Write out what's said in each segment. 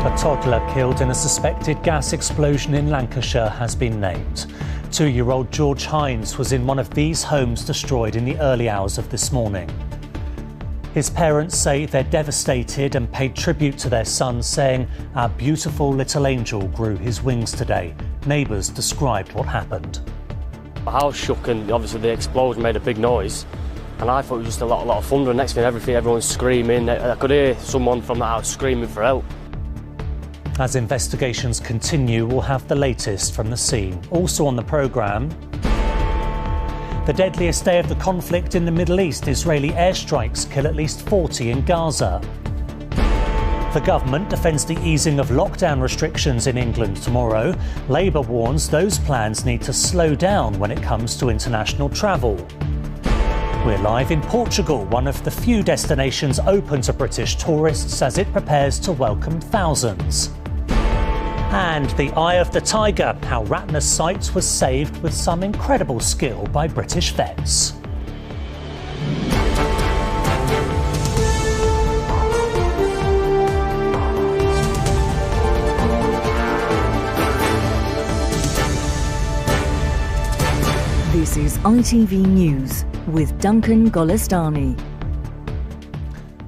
A toddler killed in a suspected gas explosion in Lancashire has been named. 2-year-old George Hines was in one of these homes destroyed in the early hours of this morning. His parents say they're devastated and paid tribute to their son, saying, "Our beautiful little angel grew his wings today." Neighbours described what happened. The house shook and obviously the explosion made a big noise. And I thought it was just a lot of thunder. Next thing, everyone's screaming. I could hear someone from the house screaming for help. As investigations continue, we'll have the latest from the scene. Also on the programme, the deadliest day of the conflict in the Middle East. Israeli airstrikes kill at least 40 in Gaza. The government defends the easing of lockdown restrictions in England tomorrow. Labour warns those plans need to slow down when it comes to international travel. We're live in Portugal, one of the few destinations open to British tourists as it prepares to welcome thousands. And the eye of the tiger, how Ratner's sight was saved with some incredible skill by British vets. This is ITV News with Duncan Golestani.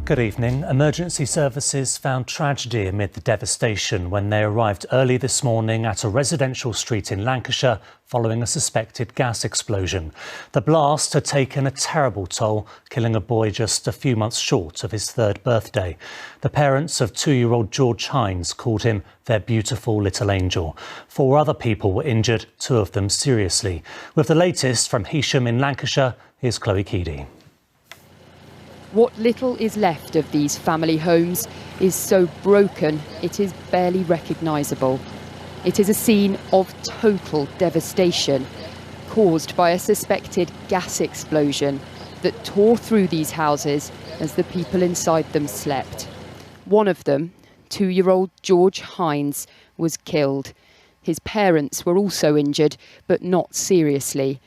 Good evening. Emergency services found tragedy amid the devastation when they arrived early this morning at a residential street in Lancashire following a suspected gas explosion. The blast had taken a terrible toll, killing a boy just a few months short of his 3rd birthday. The parents of 2-year-old George Hines called him their beautiful little angel. 4 other people were injured, 2 of them seriously. With the latest from Heysham in Lancashire, here's Chloe Keedy. What little is left of these family homes is so broken it is barely recognisable. It is a scene of total devastation caused by a suspected gas explosion that tore through these houses as the people inside them slept. One of them, 2-year-old George Hines, was killed. His parents were also injured, but not seriously.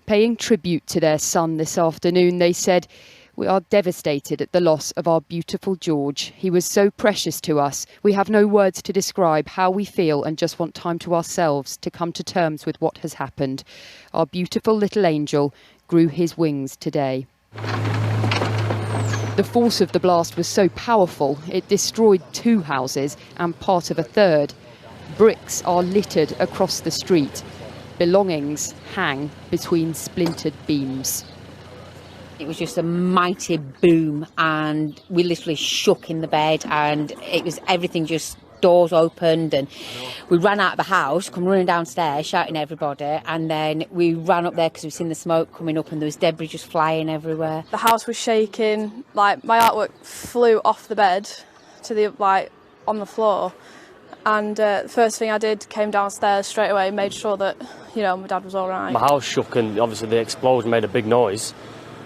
Paying tribute to their son this afternoon, they said, "We are devastated at the loss of our beautiful George. He was so precious to us. We have no words to describe how we feel and just want time to ourselves to come to terms with what has happened. Our beautiful little angel grew his wings today." The force of the blast was so powerful, it destroyed 2 houses and part of a 3rd. Bricks are littered across the street. Belongings hang between splintered beams. It was just a mighty boom and we literally shook in the bed and it was everything, just doors opened and we ran out of the house, come running downstairs shouting at everybody, and then we ran up there because we've seen the smoke coming up and there was debris just flying everywhere. The house was shaking, like my artwork flew off the bed to the on the floor, and the first thing I did, came downstairs straight away, made sure that my dad was all right. My house shook and obviously the explosion made a big noise.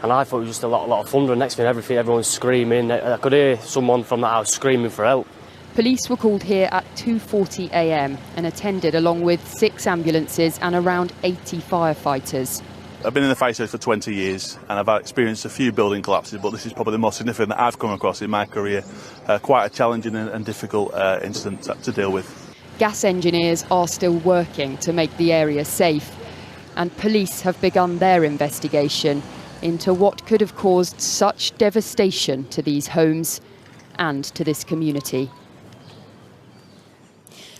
And I thought it was just a lot of thunder. Next thing, everyone's screaming. I could hear someone from the house screaming for help. Police were called here at 2:40 a.m. and attended along with 6 ambulances and around 80 firefighters. I've been in the fire service for 20 years and I've experienced a few building collapses, but this is probably the most significant that I've come across in my career. Quite a challenging and difficult incident to deal with. Gas engineers are still working to make the area safe, and police have begun their investigation into what could have caused such devastation to these homes and to this community.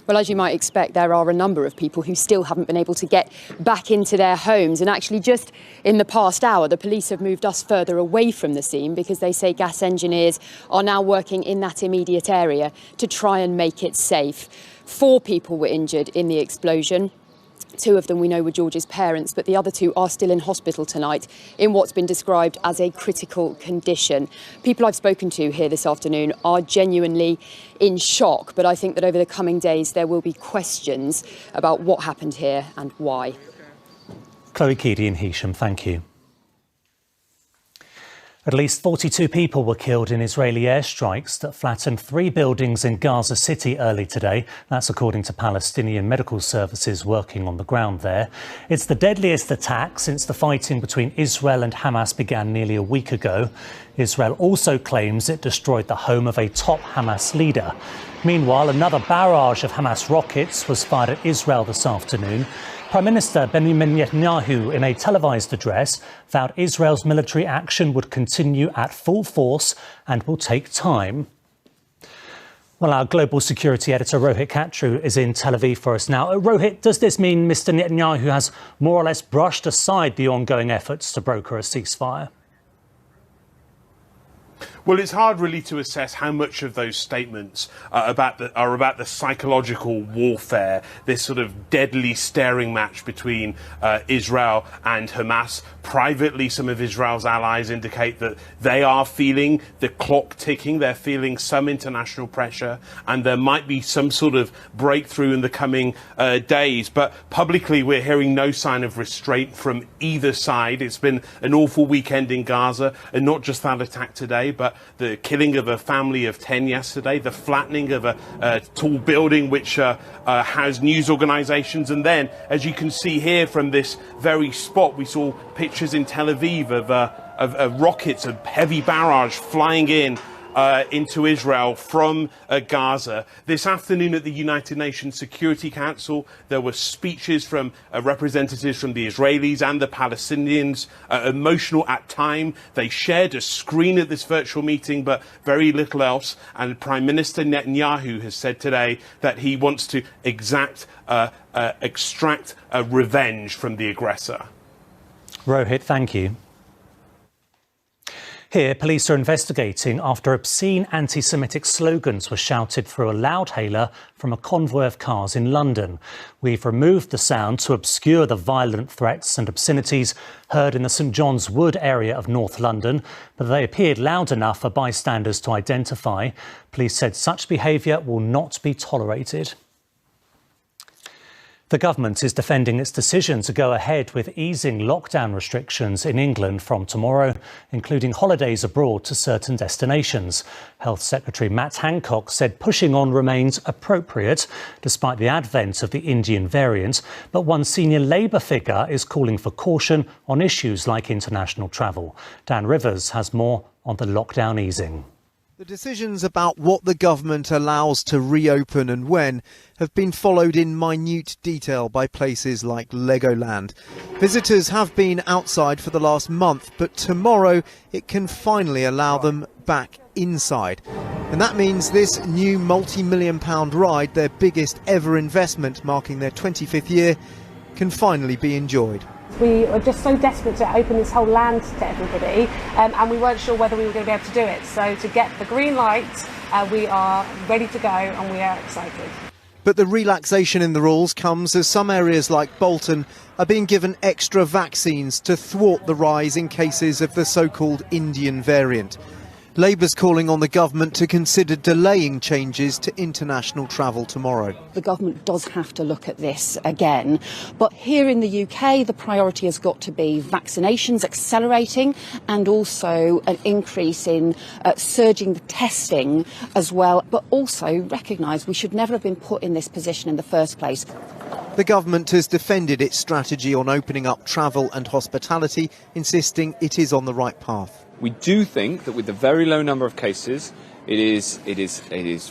Well, as you might expect, there are a number of people who still haven't been able to get back into their homes. And actually, just in the past hour, the police have moved us further away from the scene because they say gas engineers are now working in that immediate area to try and make it safe. 4 people were injured in the explosion. 2 of them we know were George's parents, but the other 2 are still in hospital tonight in what's been described as a critical condition. People I've spoken to here this afternoon are genuinely in shock, but I think that over the coming days there will be questions about what happened here and why. Chloe Keedy in Heysham, thank you. At least 42 people were killed in Israeli airstrikes that flattened 3 buildings in Gaza City early today. That's according to Palestinian medical services working on the ground there. It's the deadliest attack since the fighting between Israel and Hamas began nearly a week ago. Israel also claims it destroyed the home of a top Hamas leader. Meanwhile, another barrage of Hamas rockets was fired at Israel this afternoon. Prime Minister Benjamin Netanyahu, in a televised address, vowed Israel's military action would continue at full force and will take time. Well, our global security editor Rohit Katru is in Tel Aviv for us now. Rohit, does this mean Mr Netanyahu has more or less brushed aside the ongoing efforts to broker a ceasefire? Well, it's hard really to assess how much of those statements are about the psychological warfare, this sort of deadly staring match between Israel and Hamas. Privately, some of Israel's allies indicate that they are feeling the clock ticking, they're feeling some international pressure, and there might be some sort of breakthrough in the coming days. But publicly, we're hearing no sign of restraint from either side. It's been an awful weekend in Gaza, and not just that attack today, but the killing of a family of 10 yesterday, the flattening of a tall building which housed news organisations. And then, as you can see here from this very spot, we saw pictures in Tel Aviv of rockets, of heavy barrage flying into Israel from Gaza. This afternoon at the United Nations Security Council, there were speeches from representatives from the Israelis and the Palestinians, emotional at time. They shared a screen at this virtual meeting, but very little else. And Prime Minister Netanyahu has said today that he wants to extract revenge from the aggressor. Rohit, thank you. Here, police are investigating after obscene anti-Semitic slogans were shouted through a loudhailer from a convoy of cars in London. We've removed the sound to obscure the violent threats and obscenities heard in the St John's Wood area of North London, but they appeared loud enough for bystanders to identify. Police said such behaviour will not be tolerated. The government is defending its decision to go ahead with easing lockdown restrictions in England from tomorrow, including holidays abroad to certain destinations. Health Secretary Matt Hancock said pushing on remains appropriate, despite the advent of the Indian variant. But one senior Labour figure is calling for caution on issues like international travel. Dan Rivers has more on the lockdown easing. The decisions about what the government allows to reopen and when have been followed in minute detail by places like Legoland. Visitors have been outside for the last month, but tomorrow it can finally allow them back inside. And that means this new multi-million-pound ride, their biggest ever investment marking their 25th year, can finally be enjoyed. We were just so desperate to open this whole land to everybody, and we weren't sure whether we were going to be able to do it. So to get the green light, we are ready to go and we are excited. But the relaxation in the rules comes as some areas like Bolton are being given extra vaccines to thwart the rise in cases of the so-called Indian variant. Labour's calling on the government to consider delaying changes to international travel tomorrow. The government does have to look at this again, but here in the UK the priority has got to be vaccinations accelerating and also an increase in surging the testing as well, but also recognise we should never have been put in this position in the first place. The government has defended its strategy on opening up travel and hospitality, insisting it is on the right path. We do think that with the very low number of cases, it is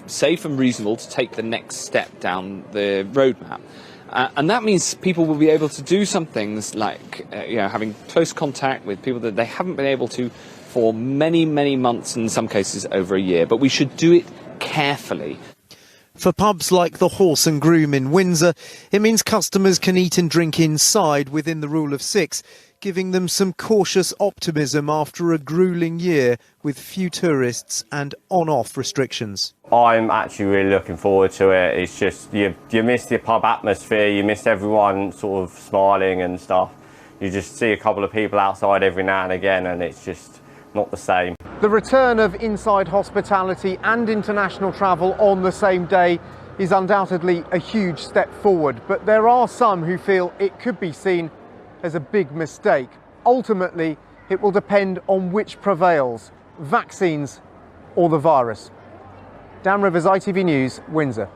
safe and reasonable to take the next step down the roadmap. And that means people will be able to do some things like having close contact with people that they haven't been able to for many, many months, in some cases over a year. But we should do it carefully. For pubs like the Horse and Groom in Windsor, it means customers can eat and drink inside within the rule of 6, giving them some cautious optimism after a gruelling year with few tourists and on-off restrictions. I'm actually really looking forward to it. It's just, you miss the pub atmosphere, you miss everyone sort of smiling and stuff. You just see a couple of people outside every now and again and it's just not the same. The return of inside hospitality and international travel on the same day is undoubtedly a huge step forward, but there are some who feel it could be seen as a big mistake. Ultimately, it will depend on which prevails, vaccines or the virus. Dan Rivers, ITV News, Windsor.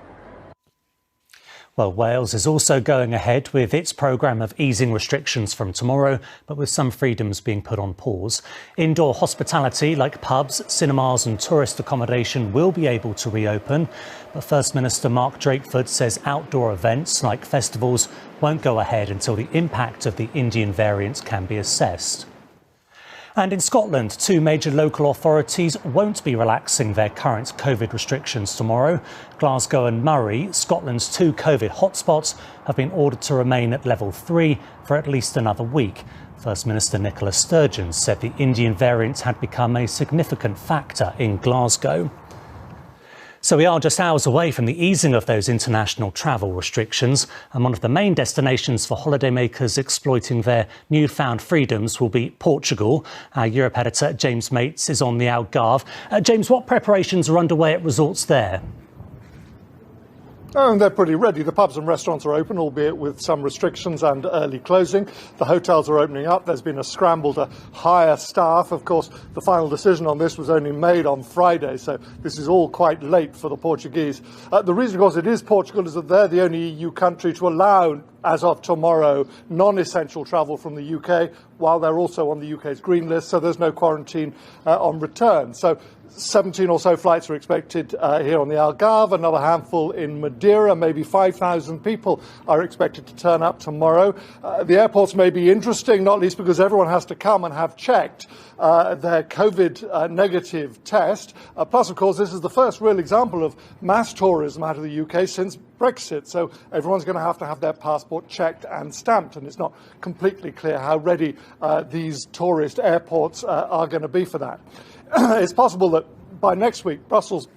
Well, Wales is also going ahead with its programme of easing restrictions from tomorrow, but with some freedoms being put on pause. Indoor hospitality like pubs, cinemas and tourist accommodation will be able to reopen. But First Minister Mark Drakeford says outdoor events like festivals won't go ahead until the impact of the Indian variant can be assessed. And in Scotland, 2 major local authorities won't be relaxing their current COVID restrictions tomorrow. Glasgow and Moray, Scotland's 2 COVID hotspots, have been ordered to remain at level 3 for at least another week. First Minister Nicola Sturgeon said the Indian variant had become a significant factor in Glasgow. So we are just hours away from the easing of those international travel restrictions, and one of the main destinations for holidaymakers exploiting their newfound freedoms will be Portugal. Our Europe editor James Mates is on the Algarve. James, what preparations are underway at resorts there? Oh, and they're pretty ready. The pubs and restaurants are open, albeit with some restrictions and early closing. The hotels are opening up. There's been a scramble to hire staff. Of course, the final decision on this was only made on Friday, so this is all quite late for the Portuguese. The reason, of course, it is Portugal is that they're the only EU country to allow, as of tomorrow, non-essential travel from the UK, while they're also on the UK's green list, so there's no quarantine on return. So 17 or so flights are expected here on the Algarve, another handful in Madeira, maybe 5,000 people are expected to turn up tomorrow. The airports may be interesting, not least because everyone has to come and have checked their COVID negative test. Plus, of course, this is the first real example of mass tourism out of the UK since Brexit, so everyone's going to have their passport checked and stamped, and it's not completely clear how ready these tourist airports are going to be for that. It's possible that by next week, Brussels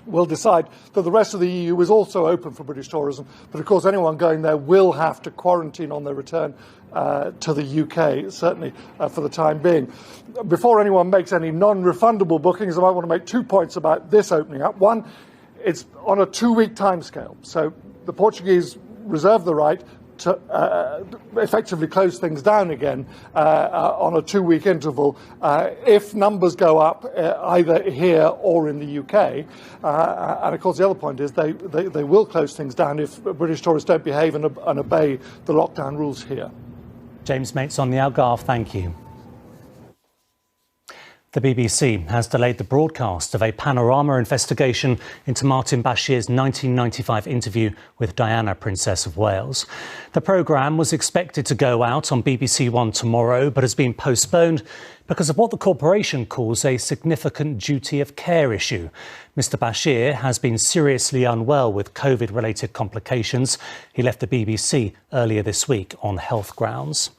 will decide that the rest of the EU is also open for British tourism. But of course, anyone going there will have to quarantine on their return to the UK, certainly for the time being. Before anyone makes any non-refundable bookings, I might want to make 2 points about this opening up. One, it's on a 2-week timescale. So the Portuguese reserve the right to effectively close things down again on a 2-week interval if numbers go up either here or in the UK. And of course the other point is they will close things down if British tourists don't behave and obey the lockdown rules here. James Mates on the Algarve, thank you. The BBC has delayed the broadcast of a panorama investigation into Martin Bashir's 1995 interview with Diana, Princess of Wales. The programme was expected to go out on BBC One tomorrow, but has been postponed because of what the corporation calls a significant duty of care issue. Mr Bashir has been seriously unwell with COVID-related complications. He left the BBC earlier this week on health grounds.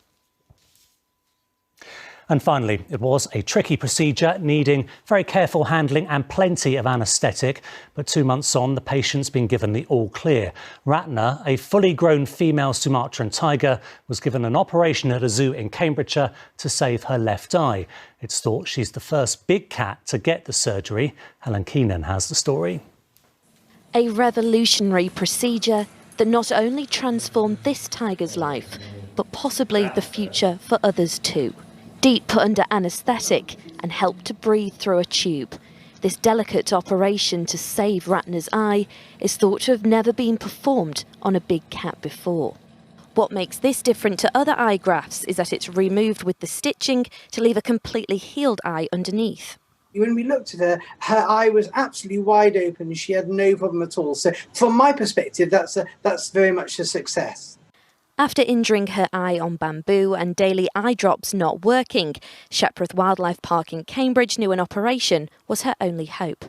And finally, it was a tricky procedure needing very careful handling and plenty of anaesthetic. But 2 months on, the patient's been given the all clear. Ratna, a fully grown female Sumatran tiger, was given an operation at a zoo in Cambridgeshire to save her left eye. It's thought she's the first big cat to get the surgery. Helen Keenan has the story. A revolutionary procedure that not only transformed this tiger's life, but possibly the future for others too. Deep under anaesthetic and helped to breathe through a tube. This delicate operation to save Ratna's eye is thought to have never been performed on a big cat before. What makes this different to other eye grafts is that it's removed with the stitching to leave a completely healed eye underneath. When we looked at her, her eye was absolutely wide open. She had no problem at all. So from my perspective, that's very much a success. After injuring her eye on bamboo and daily eye drops not working, Shepworth Wildlife Park in Cambridge knew an operation was her only hope.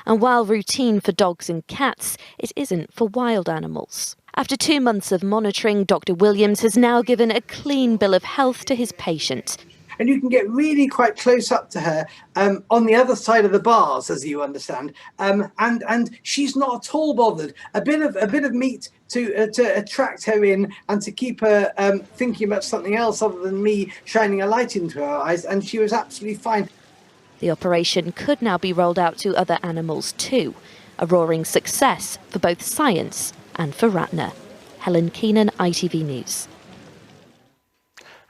And while routine for dogs and cats, it isn't for wild animals. After 2 months of monitoring, Dr. Williams has now given a clean bill of health to his patient. And you can get really quite close up to her on the other side of the bars, as you understand. And she's not at all bothered. A bit of meat to attract her in and to keep her thinking about something else other than me shining a light into her eyes. And she was absolutely fine. The operation could now be rolled out to other animals too. A roaring success for both science and for Ratna. Helen Keenan, ITV News.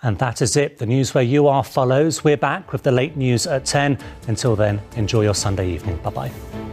And that is it. The News Where You Are follows. We're back with the late news at 10. Until then, enjoy your Sunday evening. Bye-bye.